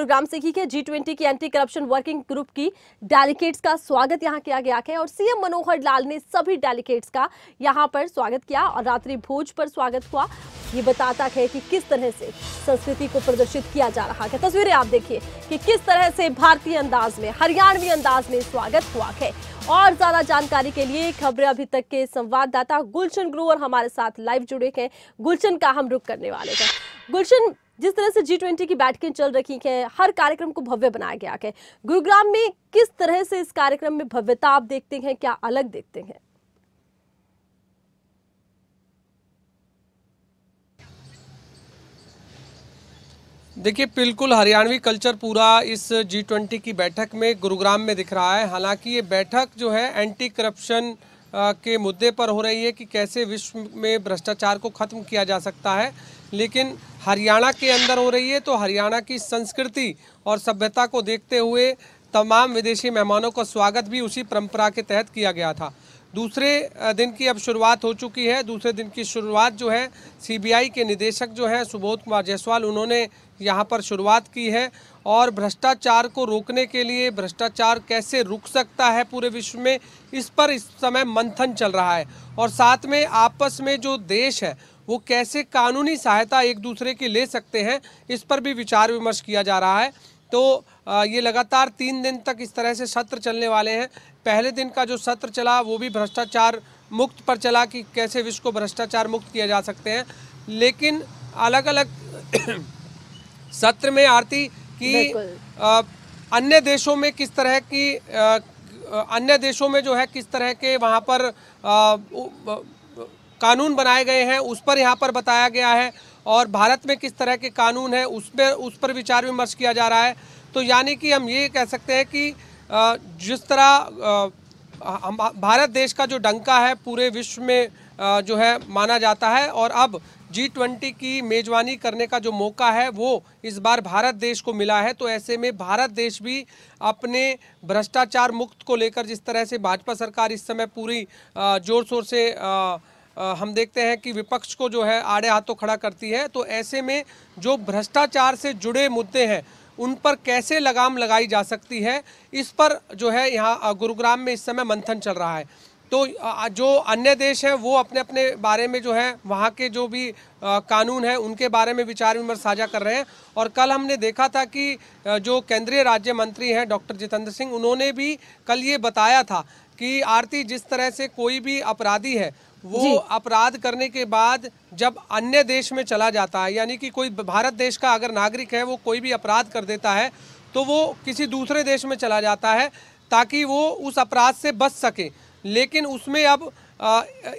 गुरुग्राम से की है G20 की एंटी करप्शन वर्किंग ग्रुप की डेलीगेट्स का स्वागत यहां किया गया है और सीएम मनोहर लाल ने सभी डेलीगेट्स का यहां पर स्वागत किया और रात्रि भोज पर स्वागत हुआ। ये बताता है कि किस तरह से संस्कृति को प्रदर्शित किया जा रहा है। तस्वीरें आप देखिए कि किस तरह से भारतीय अंदाज में, हरियाणवी अंदाज में स्वागत हुआ है। और ज्यादा जानकारी के लिए खबरें अभी तक के संवाददाता गुलशन ग्रोवर हमारे साथ लाइव जुड़े हैं। गुलशन का हम रुख करने वाले हैं। गुलशन, जिस तरह से G20 की बैठकें चल रही हैं, हर कार्यक्रम को भव्य बनाया गया है, गुरुग्राम में किस तरह से इस कार्यक्रम में भव्यता आप देखते हैं, क्या अलग देखते हैं? देखिए, बिल्कुल हरियाणवी कल्चर पूरा इस G20 की बैठक में गुरुग्राम में दिख रहा है। हालांकि ये बैठक जो है एंटी करप्शन के मुद्दे पर हो रही है कि कैसे विश्व में भ्रष्टाचार को ख़त्म किया जा सकता है, लेकिन हरियाणा के अंदर हो रही है। तो हरियाणा की संस्कृति और सभ्यता को देखते हुए तमाम विदेशी मेहमानों का स्वागत भी उसी परंपरा के तहत किया गया था। दूसरे दिन की अब शुरुआत हो चुकी है। दूसरे दिन की शुरुआत जो है CBI के निदेशक जो है सुबोध कुमार जायसवाल, उन्होंने यहाँ पर शुरुआत की है और भ्रष्टाचार को रोकने के लिए, भ्रष्टाचार कैसे रुक सकता है पूरे विश्व में, इस पर इस समय मंथन चल रहा है। और साथ में आपस में जो देश है वो कैसे कानूनी सहायता एक दूसरे की ले सकते हैं, इस पर भी विचार विमर्श किया जा रहा है। तो ये लगातार 3 दिन तक इस तरह से सत्र चलने वाले हैं। पहले दिन का जो सत्र चला वो भी भ्रष्टाचार मुक्त पर चला कि कैसे विश्व को भ्रष्टाचार मुक्त किया जा सकते हैं। लेकिन अलग अलग सत्र में आरती कि अन्य देशों में किस तरह की अन्य देशों में जो है किस तरह के वहाँ पर कानून बनाए गए हैं, उस पर यहाँ पर बताया गया है। और भारत में किस तरह के कानून है उस पर विचार विमर्श किया जा रहा है। तो यानी कि हम ये कह सकते हैं कि जिस तरह भारत देश का जो डंका है पूरे विश्व में जो है माना जाता है, और अब G20 की मेजबानी करने का जो मौका है वो इस बार भारत देश को मिला है। तो ऐसे में भारत देश भी अपने भ्रष्टाचार मुक्त को लेकर, जिस तरह से भाजपा सरकार इस समय पूरी जोर शोर से हम देखते हैं कि विपक्ष को जो है आड़े हाथों खड़ा करती है, तो ऐसे में जो भ्रष्टाचार से जुड़े मुद्दे हैं उन पर कैसे लगाम लगाई जा सकती है, इस पर जो है यहाँ गुरुग्राम में इस समय मंथन चल रहा है। तो जो अन्य देश हैं वो अपने अपने बारे में जो है वहाँ के जो भी कानून है उनके बारे में विचार विमर्श साझा कर रहे हैं। और कल हमने देखा था कि जो केंद्रीय राज्य मंत्री हैं डॉक्टर जितेंद्र सिंह, उन्होंने भी कल ये बताया था कि आरती, जिस तरह से कोई भी अपराधी है वो अपराध करने के बाद जब अन्य देश में चला जाता है, यानी कि कोई भारत देश का अगर नागरिक है वो कोई भी अपराध कर देता है तो वो किसी दूसरे देश में चला जाता है ताकि वो उस अपराध से बच सके। लेकिन उसमें अब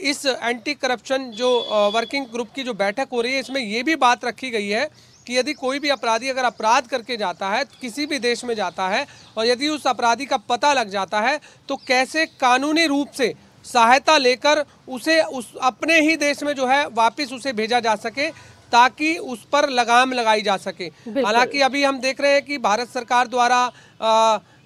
इस एंटी करप्शन जो वर्किंग ग्रुप की जो बैठक हो रही है, इसमें ये भी बात रखी गई है कि यदि कोई भी अपराधी अगर अपराध करके जाता है, किसी भी देश में जाता है, और यदि उस अपराधी का पता लग जाता है तो कैसे कानूनी रूप से सहायता लेकर उसे अपने ही देश में जो है वापस उसे भेजा जा सके ताकि उस पर लगाम लगाई जा सके। हालांकि अभी हम देख रहे हैं कि भारत सरकार द्वारा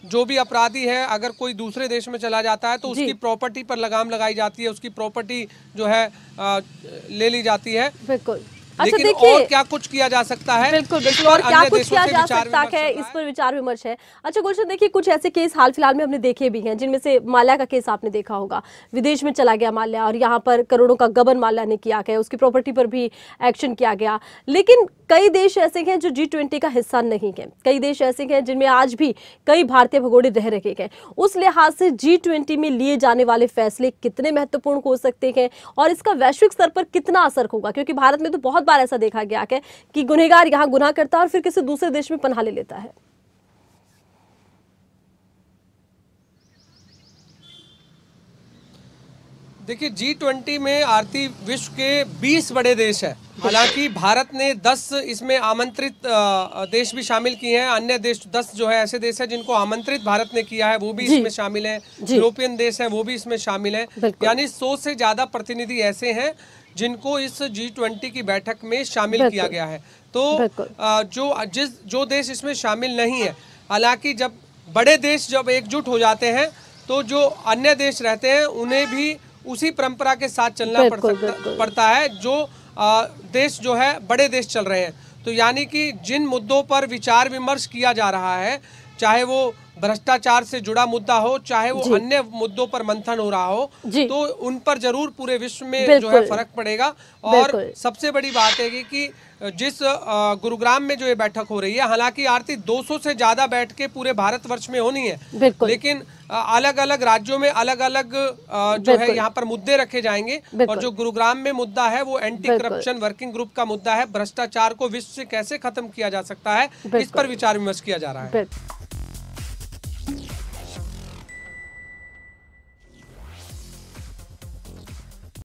जो भी अपराधी है अगर कोई दूसरे देश में चला जाता है तो उसकी प्रॉपर्टी पर लगाम लगाई जाती है, उसकी प्रॉपर्टी जो है ले ली जाती है। बिल्कुल। अच्छा, देखिए और क्या कुछ किया जा सकता है, बिल्कुल बिल्कुल, और क्या कुछ किया जा सकता है, इस पर विचार विमर्श है। अच्छा गुलशन, देखिए कुछ ऐसे केस हाल फिलहाल में हमने देखे भी हैं, जिनमें से माल्या का केस आपने देखा होगा। विदेश में चला गया माल्या और यहाँ पर करोड़ों का गबन माल्या ने किया गया, उसकी प्रॉपर्टी पर भी एक्शन किया गया। लेकिन कई देश ऐसे हैं जो G20 का हिस्सा नहीं है, कई देश ऐसे हैं जिनमें आज भी कई भारतीय भगोड़े रह रहे हैं। उस लिहाज से G20 में लिए जाने वाले फैसले कितने महत्वपूर्ण हो सकते हैं और इसका वैश्विक स्तर पर कितना असर होगा? क्योंकि भारत में तो बहुत बार ऐसा देखा गया है कि गुनहगार यहाँ गुनाह करता है और फिर किसी दूसरे देश में पनाह ले लेता है। देखिए, G20 में आरती विश्व के 20 बड़े देश हैं। हालांकि भारत ने 10 इसमें आमंत्रित देश भी शामिल किए हैं। अन्य देश 10 जो है ऐसे देश हैं जिनको आमंत्रित भारत ने किया है, वो भी इसमें शामिल हैं। यूरोपियन देश हैं वो भी इसमें शामिल हैं। यानी 100 से ज़्यादा प्रतिनिधि ऐसे हैं जिनको इस G20 की बैठक में शामिल किया गया है। तो जो देश इसमें शामिल नहीं है, हालांकि जब बड़े देश जब एकजुट हो जाते हैं तो जो अन्य देश रहते हैं उन्हें भी उसी परंपरा के साथ चलना पड़ता है जो देश जो है बड़े देश चल रहे हैं। तो यानी कि जिन मुद्दों पर विचार विमर्श किया जा रहा है, चाहे वो भ्रष्टाचार से जुड़ा मुद्दा हो, चाहे वो अन्य मुद्दों पर मंथन हो रहा हो, तो उन पर जरूर पूरे विश्व में जो है फर्क पड़ेगा। और सबसे बड़ी बात है कि जिस गुरुग्राम में जो ये बैठक हो रही है, हालांकि आरती 200 से ज्यादा बैठकें पूरे भारतवर्ष में होनी है, लेकिन अलग अलग राज्यों में अलग अलग जो है यहाँ पर मुद्दे रखे जाएंगे। और जो गुरुग्राम में मुद्दा है वो एंटी करप्शन वर्किंग ग्रुप का मुद्दा है। भ्रष्टाचार को विश्व से कैसे खत्म किया जा सकता है, इस पर विचार विमर्श किया जा रहा है।